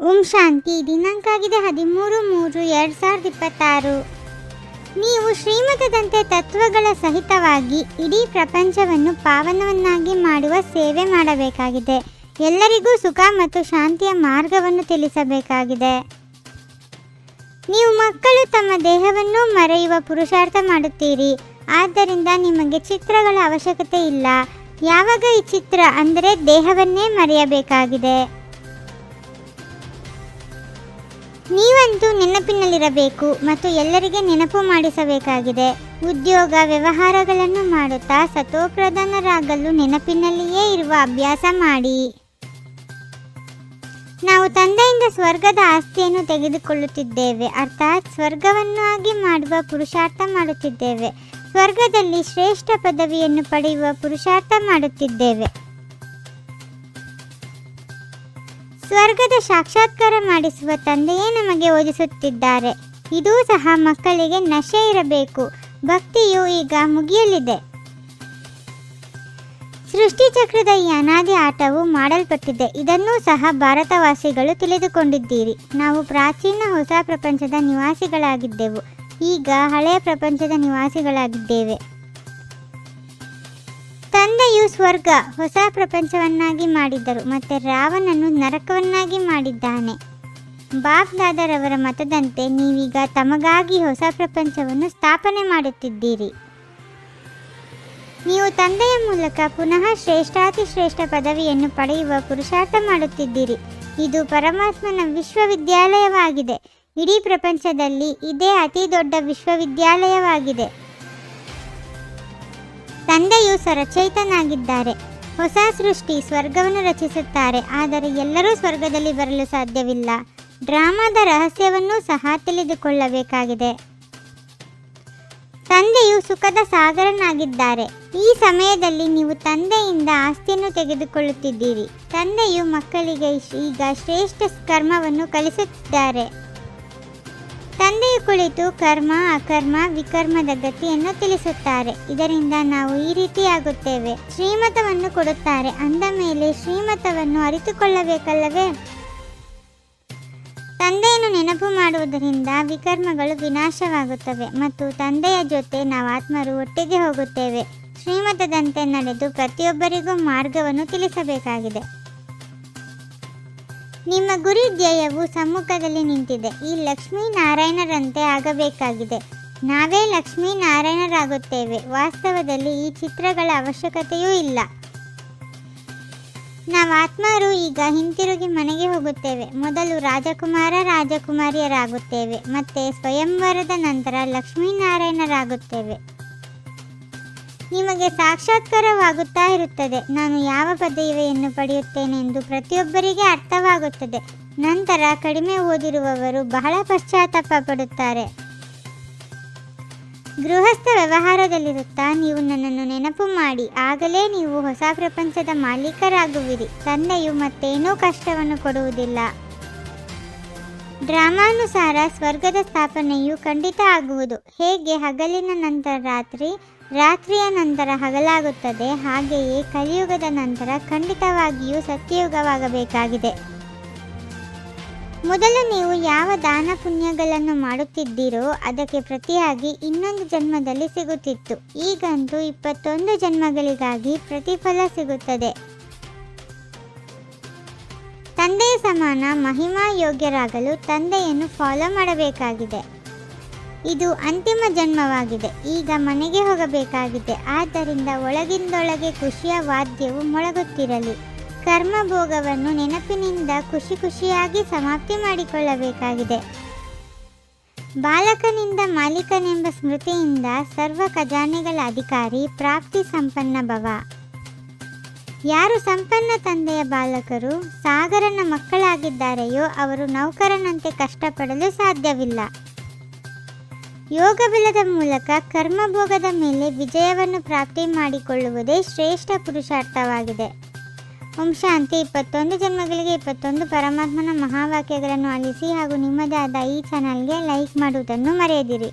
ಓಂ ಶಾಂತಿ. ದಿನಾಂಕ ಆಗಿದೆ 13/3/2026. ನೀವು ಶ್ರೀಮತದಂತೆ ತತ್ವಗಳ ಸಹಿತವಾಗಿ ಇಡೀ ಪ್ರಪಂಚವನ್ನು ಪಾವನವನ್ನಾಗಿ ಮಾಡುವ ಸೇವೆ ಮಾಡಬೇಕಾಗಿದೆ. ಎಲ್ಲರಿಗೂ ಸುಖ ಮತ್ತು ಶಾಂತಿಯ ಮಾರ್ಗವನ್ನು ತಿಳಿಸಬೇಕಾಗಿದೆ. ನೀವು ಮಕ್ಕಳು ತಮ್ಮ ದೇಹವನ್ನು ಮರೆಯುವ ಪುರುಷಾರ್ಥ ಮಾಡುತ್ತೀರಿ. ಆದ್ದರಿಂದ ನಿಮಗೆ ಚಿತ್ರಗಳ ಅವಶ್ಯಕತೆ ಇಲ್ಲ. ಯಾವಾಗ ಈ ಚಿತ್ರ ಅಂದರೆ ದೇಹವನ್ನೇ ಮರೆಯಬೇಕಾಗಿದೆ. ನೀವಂತೂ ನೆನಪಿನಲ್ಲಿರಬೇಕು ಮತ್ತು ಎಲ್ಲರಿಗೆ ನೆನಪು ಮಾಡಿಸಬೇಕಾಗಿದೆ. ಉದ್ಯೋಗ ವ್ಯವಹಾರಗಳನ್ನು ಮಾಡುತ್ತಾ ಸತೋಪ್ರಧಾನರಾಗಲು ನೆನಪಿನಲ್ಲಿಯೇ ಇರುವ ಅಭ್ಯಾಸ ಮಾಡಿ. ನಾವು ತಂದೆಯಿಂದ ಸ್ವರ್ಗದ ಆಸ್ತಿಯನ್ನು ತೆಗೆದುಕೊಳ್ಳುತ್ತಿದ್ದೇವೆ, ಅರ್ಥಾತ್ ಸ್ವರ್ಗವನ್ನಾಗಿ ಮಾಡುವ ಪುರುಷಾರ್ಥ ಮಾಡುತ್ತಿದ್ದೇವೆ. ಸ್ವರ್ಗದಲ್ಲಿ ಶ್ರೇಷ್ಠ ಪದವಿಯನ್ನು ಪಡೆಯುವ ಪುರುಷಾರ್ಥ ಮಾಡುತ್ತಿದ್ದೇವೆ. ಸ್ವರ್ಗದ ಸಾಕ್ಷಾತ್ಕಾರ ಮಾಡಿಸುವ ತಂದೆಯೇ ನಮಗೆ ಓದಿಸುತ್ತಿದ್ದಾರೆ. ಇದೂ ಸಹ ಮಕ್ಕಳಿಗೆ ನಶೆ ಇರಬೇಕು. ಭಕ್ತಿಯು ಈಗ ಮುಗಿಯಲಿದೆ. ಸೃಷ್ಟಿಚಕ್ರದ ಈ ಅನಾದಿ ಆಟವು ಮಾಡಲ್ಪಟ್ಟಿದೆ. ಇದನ್ನೂ ಸಹ ಭಾರತವಾಸಿಗಳು ತಿಳಿದುಕೊಂಡಿದ್ದೀರಿ. ನಾವು ಪ್ರಾಚೀನ ಹೊಸ ಪ್ರಪಂಚದ ನಿವಾಸಿಗಳಾಗಿದ್ದೆವು. ಈಗ ಹಳೆಯ ಪ್ರಪಂಚದ ನಿವಾಸಿಗಳಾಗಿದ್ದೇವೆ. ತಂದೆಯು ಸ್ವರ್ಗ ಹೊಸ ಪ್ರಪಂಚವನ್ನಾಗಿ ಮಾಡಿದ್ದರು ಮತ್ತು ರಾವಣನು ನರಕವನ್ನಾಗಿ ಮಾಡಿದ್ದಾನೆ. ಬಾಪ್ ದಾದರವರ ಮತದಂತೆ ನೀವೀಗ ತಮಗಾಗಿ ಹೊಸ ಪ್ರಪಂಚವನ್ನು ಸ್ಥಾಪನೆ ಮಾಡುತ್ತಿದ್ದೀರಿ. ನೀವು ತಂದೆಯ ಮೂಲಕ ಪುನಃ ಶ್ರೇಷ್ಠಾತಿಶ್ರೇಷ್ಠ ಪದವಿಯನ್ನು ಪಡೆಯುವ ಪುರುಷಾರ್ಥ ಮಾಡುತ್ತಿದ್ದೀರಿ. ಇದು ಪರಮಾತ್ಮನ ವಿಶ್ವವಿದ್ಯಾಲಯವಾಗಿದೆ. ಇಡೀ ಪ್ರಪಂಚದಲ್ಲಿ ಇದೇ ಅತಿ ದೊಡ್ಡ ವಿಶ್ವವಿದ್ಯಾಲಯವಾಗಿದೆ. ತಂದೆಯು ಸರಚೈತನಾಗಿದ್ದಾರೆ. ಹೊಸ ಸೃಷ್ಟಿ ಸ್ವರ್ಗವನ್ನು ರಚಿಸುತ್ತಾರೆ, ಆದರೆ ಎಲ್ಲರೂ ಸ್ವರ್ಗದಲ್ಲಿ ಬರಲು ಸಾಧ್ಯವಿಲ್ಲ. ಡ್ರಾಮಾದ ರಹಸ್ಯವನ್ನೂ ಸಹ ತಿಳಿದುಕೊಳ್ಳಬೇಕಾಗಿದೆ. ತಂದೆಯು ಸುಖದ ಸಾಗರನಾಗಿದ್ದಾರೆ. ಈ ಸಮಯದಲ್ಲಿ ನೀವು ತಂದೆಯಿಂದ ಆಸ್ತಿಯನ್ನು ತೆಗೆದುಕೊಳ್ಳುತ್ತಿದ್ದೀರಿ. ತಂದೆಯು ಮಕ್ಕಳಿಗೆ ಈಗ ಶ್ರೇಷ್ಠ ಕರ್ಮವನ್ನು ಕಲಿಸುತ್ತಿದ್ದಾರೆ. ತಂದೆಯು ಕುಳಿತು ಕರ್ಮ, ಅಕರ್ಮ, ವಿಕರ್ಮದ ಗತಿಯನ್ನು ತಿಳಿಸುತ್ತಾರೆ. ಇದರಿಂದ ನಾವು ಈ ರೀತಿಯಾಗುತ್ತೇವೆ. ಶ್ರೀಮತವನ್ನು ಕೊಡುತ್ತಾರೆ. ಅಂದ ಮೇಲೆ ಶ್ರೀಮತವನ್ನು ಅರಿತುಕೊಳ್ಳಬೇಕಲ್ಲವೇ? ತಂದೆಯನ್ನು ನೆನಪು ಮಾಡುವುದರಿಂದ ವಿಕರ್ಮಗಳು ವಿನಾಶವಾಗುತ್ತವೆ ಮತ್ತು ತಂದೆಯ ಜೊತೆ ನಾವು ಆತ್ಮರು ಒಟ್ಟಿಗೆ ಹೋಗುತ್ತೇವೆ. ಶ್ರೀಮತದಂತೆ ನಡೆದು ಪ್ರತಿಯೊಬ್ಬರಿಗೂ ಮಾರ್ಗವನ್ನು ತಿಳಿಸಬೇಕಾಗಿದೆ. ನಿಮ್ಮ ಗುರಿ ಧ್ಯೇಯವು ಸಮ್ಮುಖದಲ್ಲಿ ನಿಂತಿದೆ. ಈ ಲಕ್ಷ್ಮೀನಾರಾಯಣರಂತೆ ಆಗಬೇಕಾಗಿದೆ. ನಾವೇ ಲಕ್ಷ್ಮೀನಾರಾಯಣರಾಗುತ್ತೇವೆ. ವಾಸ್ತವದಲ್ಲಿ ಈ ಚಿತ್ರಗಳ ಅವಶ್ಯಕತೆಯೂ ಇಲ್ಲ. ನಾವು ಆತ್ಮರು ಈಗ ಹಿಂತಿರುಗಿ ಮನೆಗೆ ಹೋಗುತ್ತೇವೆ. ಮೊದಲು ರಾಜಕುಮಾರ ರಾಜಕುಮಾರಿಯರಾಗುತ್ತೇವೆ, ಮತ್ತೆ ಸ್ವಯಂವರದ ನಂತರ ಲಕ್ಷ್ಮೀನಾರಾಯಣರಾಗುತ್ತೇವೆ. ನಿಮಗೆ ಸಾಕ್ಷಾತ್ಕಾರವಾಗುತ್ತಾ ಇರುತ್ತದೆ. ನಾನು ಯಾವ ಪದವಿಯನ್ನು ಪಡೆಯುತ್ತೇನೆಂದು ಪ್ರತಿಯೊಬ್ಬರಿಗೆ ಅರ್ಥವಾಗುತ್ತದೆ. ನಂತರ ಕಡಿಮೆ ಓದಿರುವವರು ಬಹಳ ಪಶ್ಚಾತ್ತಾಪ ಪಡುತ್ತಾರೆ. ಗೃಹಸ್ಥ ವ್ಯವಹಾರದಲ್ಲಿರುತ್ತಾ ನೀವು ನನ್ನನ್ನು ನೆನಪು ಮಾಡಿ, ಆಗಲೇ ನೀವು ಹೊಸ ಪ್ರಪಂಚದ ಮಾಲೀಕರಾಗುವಿರಿ. ತಂದೆಯು ಮತ್ತೇನೂ ಕಷ್ಟವನ್ನು ಕೊಡುವುದಿಲ್ಲ. ಡ್ರಾಮಾನುಸಾರ ಸ್ವರ್ಗದ ಸ್ಥಾಪನೆಯು ಖಂಡಿತ ಆಗುವುದು. ಹೇಗೆ ಹಗಲಿನ ನಂತರ ರಾತ್ರಿ, ರಾತ್ರಿಯ ನಂತರ ಹಗಲಾಗುತ್ತದೆ, ಹಾಗೆಯೇ ಕಲಿಯುಗದ ನಂತರ ಖಂಡಿತವಾಗಿಯೂ ಸತ್ಯಯುಗವಾಗಬೇಕಾಗಿದೆ. ಮೊದಲು ನೀವು ಯಾವ ದಾನ ಪುಣ್ಯಗಳನ್ನು ಮಾಡುತ್ತಿದ್ದೀರೋ ಅದಕ್ಕೆ ಪ್ರತಿಯಾಗಿ ಇನ್ನೊಂದು ಜನ್ಮದಲ್ಲಿ ಸಿಗುತ್ತಿತ್ತು. ಈಗಂತೂ 21 ಜನ್ಮಗಳಿಗಾಗಿ ಪ್ರತಿಫಲ ಸಿಗುತ್ತದೆ. ತಂದೆಯ ಸಮಾನ ಮಹಿಮಾ ಯೋಗ್ಯರಾಗಲು ತಂದೆಯನ್ನು ಫಾಲೋ ಮಾಡಬೇಕಾಗಿದೆ. ಇದು ಅಂತಿಮ ಜನ್ಮವಾಗಿದೆ. ಈಗ ಮನೆಗೆ ಹೋಗಬೇಕಾಗಿದೆ. ಆದ್ದರಿಂದ ಒಳಗಿಂದೊಳಗೆ ಖುಷಿಯ ವಾದ್ಯವು ಮೊಳಗುತ್ತಿರಲಿ. ಕರ್ಮಭೋಗವನ್ನು ನೆನಪಿನಿಂದ ಖುಷಿಯಾಗಿ ಸಮಾಪ್ತಿ ಮಾಡಿಕೊಳ್ಳಬೇಕಾಗಿದೆ. ಬಾಲಕನಿಂದ ಮಾಲೀಕನೆಂಬ ಸ್ಮೃತಿಯಿಂದ ಸರ್ವ ಖಜಾನೆಗಳ ಅಧಿಕಾರಿ ಪ್ರಾಪ್ತಿ ಸಂಪನ್ನ ಭವ. ಯಾರು ಸಂಪನ್ನ ತಂದೆಯ ಬಾಲಕರು, ಸಾಗರನ ಮಕ್ಕಳಾಗಿದ್ದಾರೆಯೋ ಅವರು ನೌಕರನಂತೆ ಕಷ್ಟಪಡಲು ಸಾಧ್ಯವಿಲ್ಲ. ಯೋಗಬಲದ ಮೂಲಕ ಕರ್ಮಭೋಗದ ಮೇಲೆ ವಿಜಯವನ್ನು ಪ್ರಾಪ್ತಿ ಮಾಡಿಕೊಳ್ಳುವುದೇ ಶ್ರೇಷ್ಠ ಪುರುಷಾರ್ಥವಾಗಿದೆ. ಓಂ ಶಾಂತಿ. 21 ಜನ್ಮಗಳಿಗೆ 21 ಪರಮಾತ್ಮನ ಮಹಾವಾಕ್ಯಗಳನ್ನು ಆಲಿಸಿ ಹಾಗೂ ನಿಮ್ಮದೇ ಆದ ಈ ಚಾನಲ್ಗೆ ಲೈಕ್ ಮಾಡುವುದನ್ನು ಮರೆಯದಿರಿ.